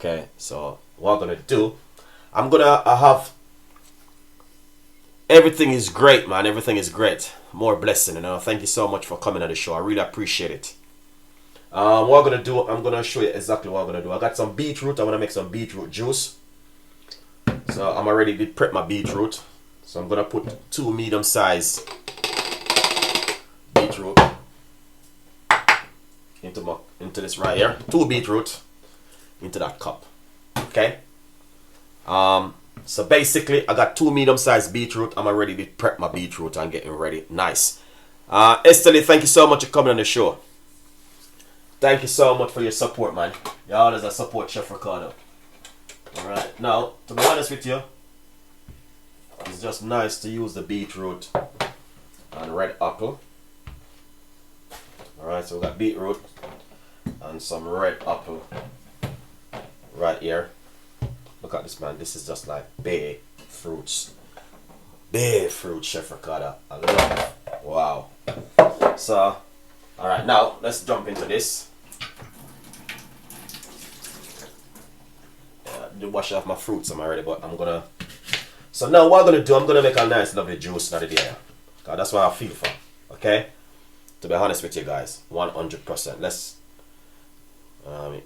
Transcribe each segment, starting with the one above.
Okay, so what I'm gonna do, I have everything is great, man. Everything is great. More blessing, you know. Thank you so much for coming on the show. I really appreciate it. What I'm gonna do, I'm gonna show you exactly what I'm gonna do. I got some beetroot. I wanna make some beetroot juice. So I'm already did prep my beetroot. So I'm gonna put 2 medium-sized beetroot into this right here. 2 beetroot into that cup. Okay. So basically, I got 2 medium-sized beetroot. I'm already did prep my beetroot and getting ready. Nice. Steadily, thank you so much for coming on the show. Thank you so much for your support, man. Y'all as I support Chef Ricardo. Alright, now, to be honest with you, it's just nice to use the beetroot and red apple. Alright, so we got beetroot and some red apple right here. Look at this, man. This is just like bay fruits. Bay fruit, Chef Ricardo. I love it. Wow. So, alright, now let's jump into this. I wash off my fruits I'm already, but I'm gonna. So now what I'm gonna do, I'm gonna make a nice lovely juice out of there. Cause that's what I feel for. Okay? To be honest with you guys, 100%. Let's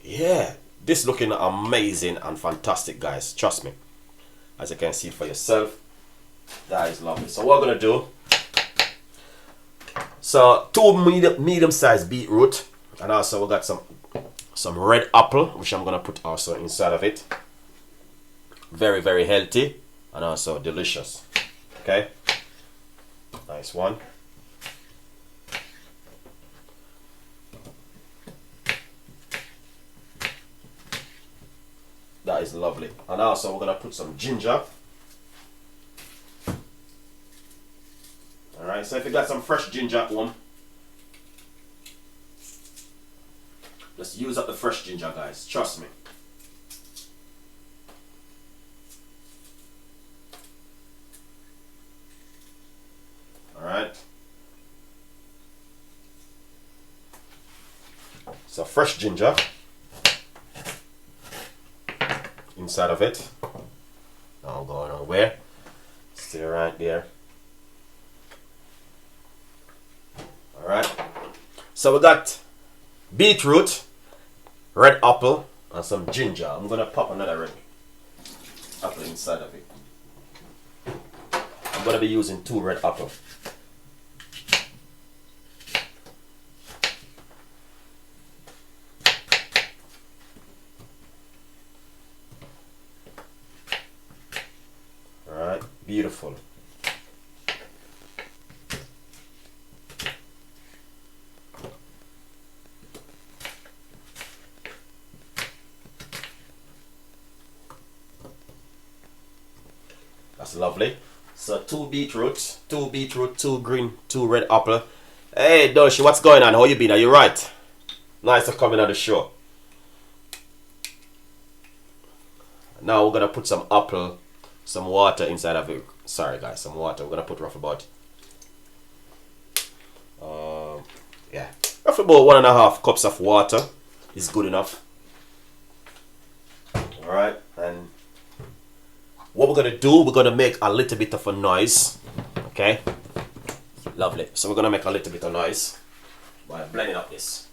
yeah. This looking amazing and fantastic, guys. Trust me. As you can see for yourself. That is lovely. So what I'm gonna do. So 2 medium-sized beetroot, and also we got some red apple, which I'm gonna put also inside of it. Very, very healthy and also delicious. Okay, nice one. That is lovely. And also we're gonna put some ginger. Alright, so if you got some fresh ginger at home, just use up the fresh ginger, guys. Trust me. Alright. So fresh ginger inside of it. Not going nowhere. Stay right there. Alright. So we got beetroot, red apple, and some ginger. I'm gonna pop another red apple inside of it. I'm gonna be using 2 red apples. Alright, beautiful. That's lovely. So 2 beetroot, 2 green, 2 red apple. Hey Dolce, what's going on? How you been? Are you right? Nice to come in on the show. Now we're gonna put some apple, some water inside of it. Sorry guys, some water. We're gonna put roughly about yeah, roughly about 1.5 cups of water is good enough. Alright, and what we're gonna do, we're gonna make a little bit of a noise. Okay, lovely. So we're gonna make a little bit of noise by blending up this.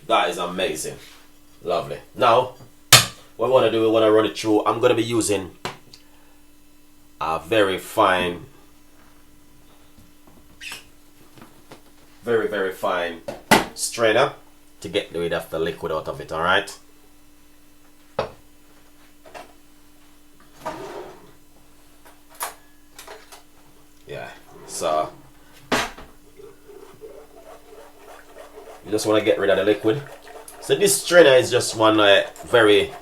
That is amazing. Lovely. Now, what we want to do, we want to run it through. I'm going to be using a very fine, very fine strainer to get rid of the liquid out of it, alright? Yeah, so You just want to get rid of the liquid. So this strainer is just one very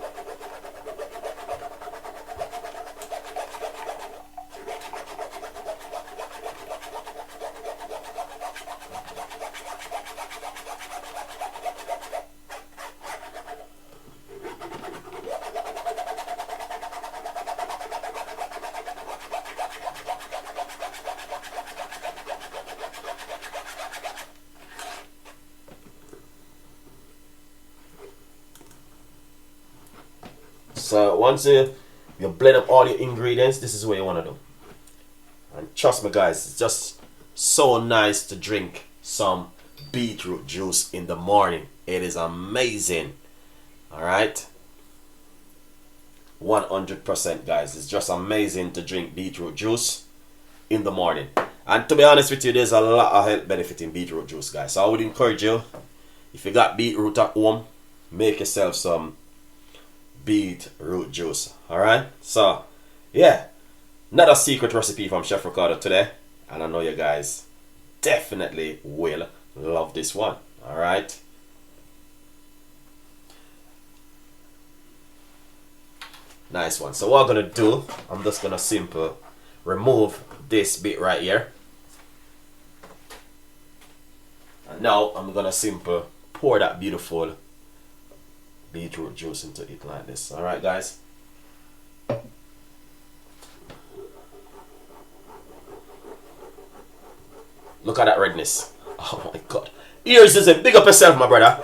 So once you blend up all your ingredients, this is what you want to do. And trust me guys, it's just so nice to drink some beetroot juice in the morning. It is amazing. Alright? 100% guys. It's just amazing to drink beetroot juice in the morning. And to be honest with you, there's a lot of health benefit in beetroot juice guys. So I would encourage you, if you got beetroot at home, make yourself some beetroot juice. Alright, so yeah, another secret recipe from Chef Ricardo today, and I know you guys definitely will love this one. Alright, nice one. So what I'm gonna do, I'm just gonna simply remove this bit right here, and now I'm gonna simply pour that beautiful beetroot juice into it like this. Alright guys, look at that redness. Oh my god. Ears is a big up yourself my brother.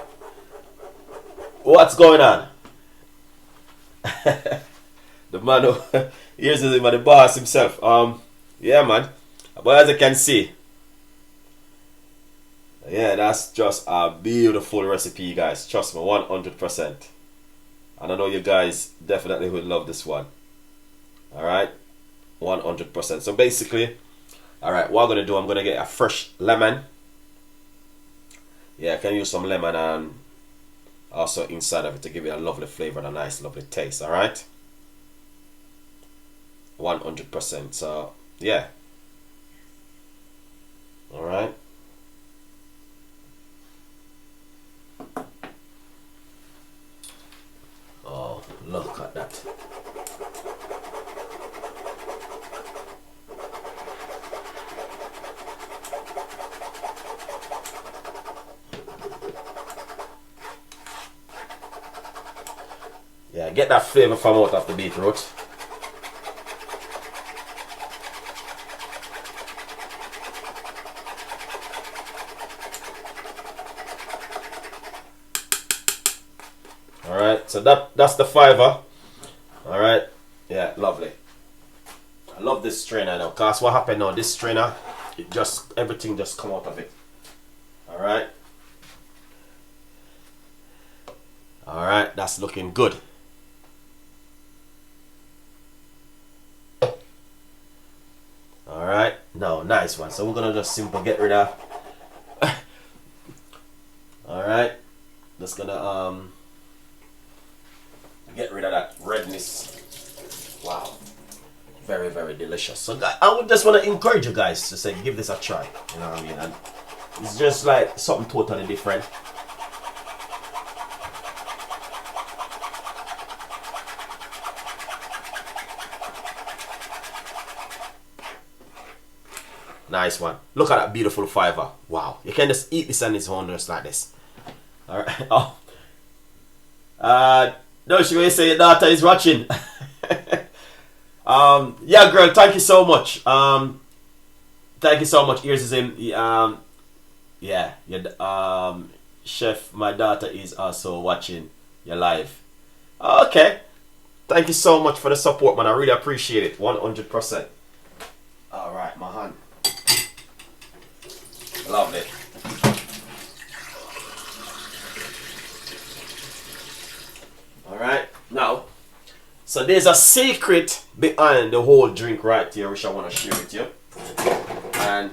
What's going on? The man who Ears is the boss himself. Yeah man, but as you can see, yeah, that's just a beautiful recipe guys. Trust me, 100%. And I know you guys definitely would love this one. Alright, 100%. So basically, alright, what I'm gonna do, I'm gonna get a fresh lemon. Yeah, I can use some lemon and also inside of it to give it a lovely flavor and a nice lovely taste. Alright, 100%. So yeah, alright. Oh, look at that. Yeah, get that flavor from out of the beetroot. Alright, so that's the fiver. Alright, yeah, lovely. I love this strainer now, cause what happened now, this strainer, it just, everything just come out of it. Alright. Alright, that's looking good. Alright, now nice one. So we're gonna just simply get rid of alright. Just gonna get rid of that redness. Wow, very very delicious. So I would just want to encourage you guys to say give this a try, you know what I mean, and it's just like something totally different. Nice one. Look at that beautiful fiber. Wow, you can just eat this on its own just like this. Alright. Oh, no, she will say your daughter is watching. Yeah, girl, thank you so much. Thank you so much. Ears is in. Yeah, chef, my daughter is also watching your live. Okay, thank you so much for the support, man. I really appreciate it. 100%. All right, my hand. Lovely. Alright, now, so there's a secret behind the whole drink right here, which I want to share with you. And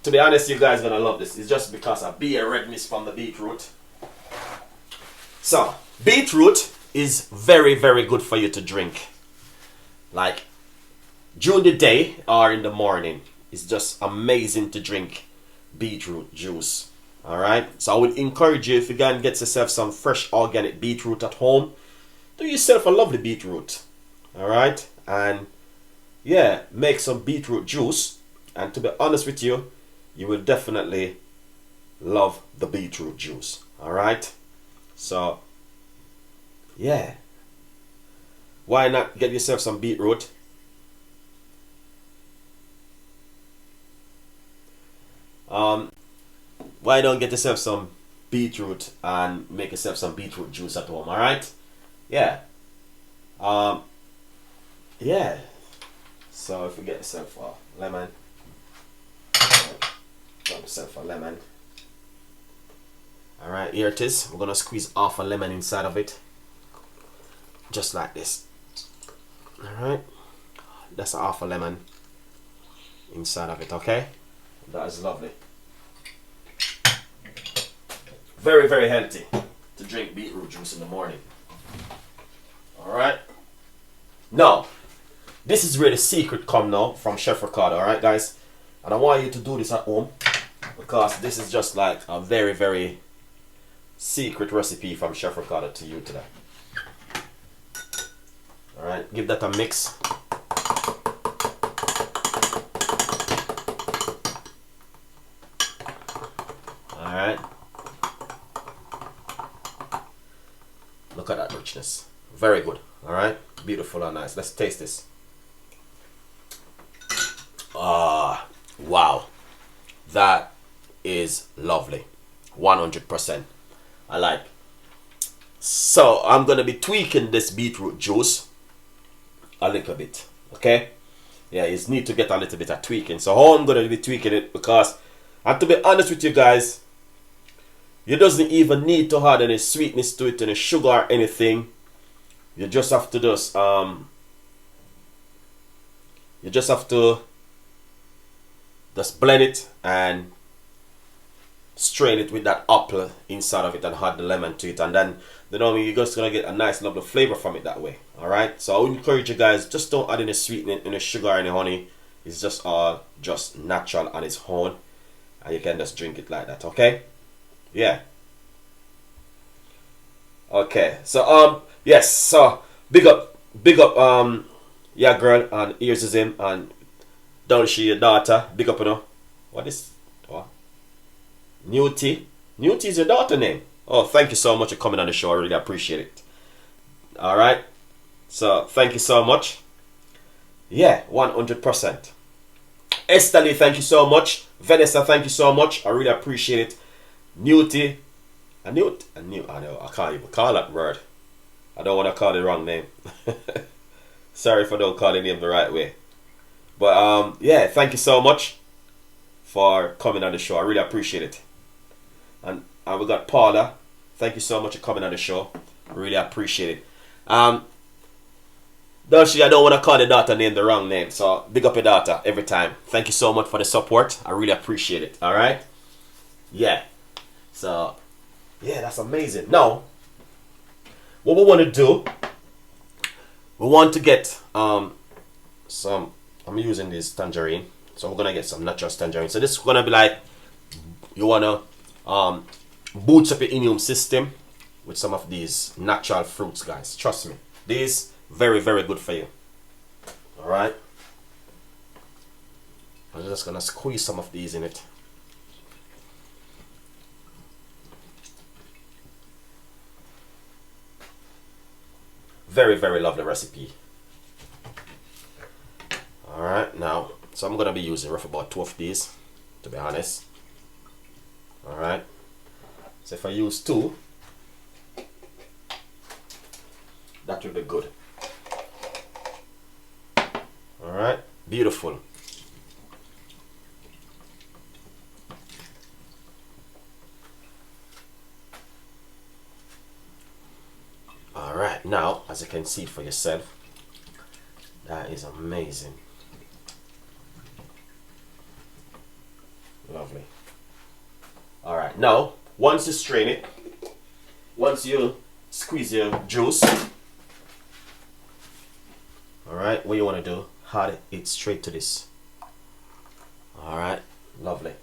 to be honest, you guys are going to love this. It's just because of beer redness from the beetroot. So, beetroot is very, very good for you to drink. Like, during the day or in the morning. It's just amazing to drink beetroot juice. Alright, so I would encourage you, if you can get yourself some fresh organic beetroot at home, do yourself a lovely beetroot. Alright, and yeah, make some beetroot juice. And to be honest with you, you will definitely love the beetroot juice. Alright, so yeah, why not get yourself some beetroot? Why don't get yourself some beetroot and make yourself some beetroot juice at home? All right, yeah, um, yeah. So if you get yourself a lemon, grab yourself a lemon. All right, here it is. We're gonna squeeze half a lemon inside of it, just like this. All right, that's a half a lemon inside of it. Okay, that is lovely. Very, very healthy to drink beetroot juice in the morning. Alright. Now, this is where the secret come now from Chef Ricardo. Alright, guys. And I want you to do this at home, because this is just like a very, very secret recipe from Chef Ricardo to you today. Alright, give that a mix. Alright. Look at that richness. Very good. Alright. Beautiful and nice. Let's taste this. Ah, wow. That is lovely. 100%. I like. So I'm going to be tweaking this beetroot juice a little bit. Okay. Yeah, you need to get a little bit of tweaking. So how I'm going to be tweaking it, because, and to be honest with you guys, you doesn't even need to add any sweetness to it, any sugar or anything. You just have to just blend it and strain it with that apple inside of it and add the lemon to it, and then you're just gonna get a nice lovely flavor from it that way. Alright, so I would encourage you guys, just don't add any sweetening, any sugar or any honey. It's just all just natural on its own, and you can just drink it like that. Okay. Yeah. Okay. So yes. So big up, yeah, girl, and here's his him, and down she your daughter. Big up, you know. What is what? Newty. Newty is your daughter name. Oh, thank you so much for coming on the show. I really appreciate it. All right. So thank you so much. Yeah, 100%. Steadily, thank you so much. Vanessa, thank you so much. I really appreciate it. Newty, I know, I can't even call that word. I don't want to call the wrong name. Sorry if I don't call the name the right way. But yeah, thank you so much for coming on the show. I really appreciate it. And we got Paula. Thank you so much for coming on the show. I really appreciate it. Dolce, I don't want to call the daughter name the wrong name, so big up your daughter every time. Thank you so much for the support. I really appreciate it. All right. Yeah. So, yeah, that's amazing. Now, what we want to do, we want to get some, I'm using this tangerine, so we're going to get some natural tangerine. So this is going to be like, you want to boost up your immune system with some of these natural fruits, guys. Trust me. These, very, very good for you. All right. I'm just going to squeeze some of these in it. Very, very lovely recipe. Alright, now, so I'm going to be using roughly about 2 of these, to be honest. Alright, so if I use 2, that will be good. Alright, beautiful. Alright, now, as you can see for yourself, that is amazing. Lovely. Alright, now, once you strain it, once you squeeze your juice, alright, what you want to do, add it straight to this. Alright, lovely.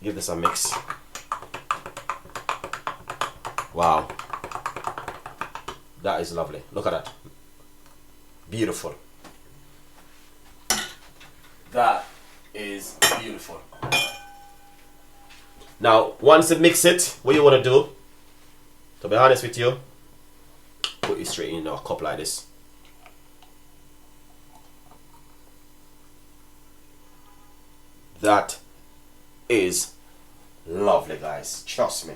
Give this a mix. Wow. That is lovely. Look at that. Beautiful. That is beautiful. Now, once you mix it, what you want to do, to be honest with you, put it straight in a cup like this. That is lovely, guys. Trust me.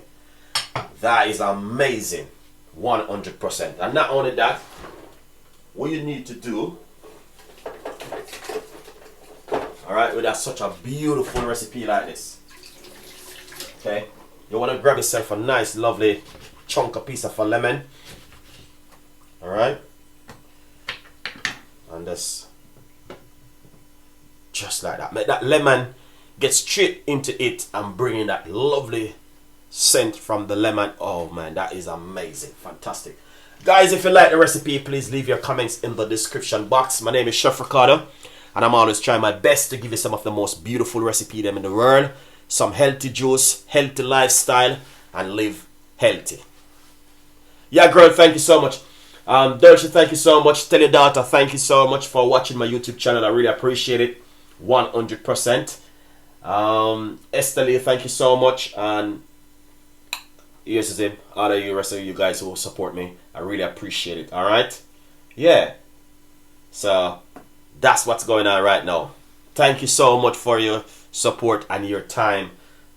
That is amazing. 100%. And not only that, what you need to do, alright, with such a beautiful recipe like this, okay, you want to grab yourself a nice, lovely chunk, a piece of a lemon, alright, and just like that. Make that lemon get straight into it and bring in that lovely scent from the lemon. Oh man, that is amazing. Fantastic. Guys, if you like the recipe, please leave your comments in the description box. My name is Chef Ricardo, and I'm always trying my best to give you some of the most beautiful recipe them in the world. Some healthy juice, healthy lifestyle, and live healthy. Yeah, girl, thank you so much. Dolce, thank you so much. Tell your daughter, thank you so much for watching my YouTube channel. I really appreciate it. 100%. Steadily, thank you so much. And here's him. All of you, rest of you guys who support me, I really appreciate it. All right, yeah. So that's what's going on right now. Thank you so much for your support and your time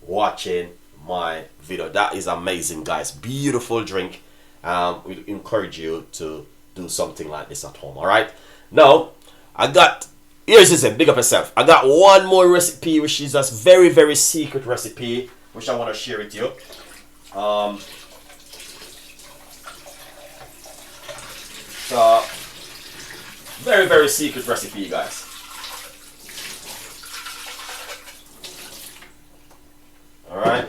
watching my video. That is amazing, guys. Beautiful drink. We encourage you to do something like this at home. All right. Now I got. Here's him. Big up yourself. I got one more recipe, which is a very, very secret recipe, which I want to share with you. So, very, very secret recipe, guys. All right.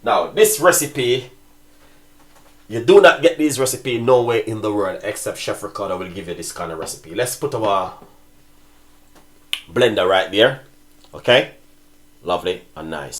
Now, this recipe, you do not get this recipe nowhere in the world except Chef Ricardo will give you this kind of recipe. Let's put our blender right there. Okay? Lovely and nice.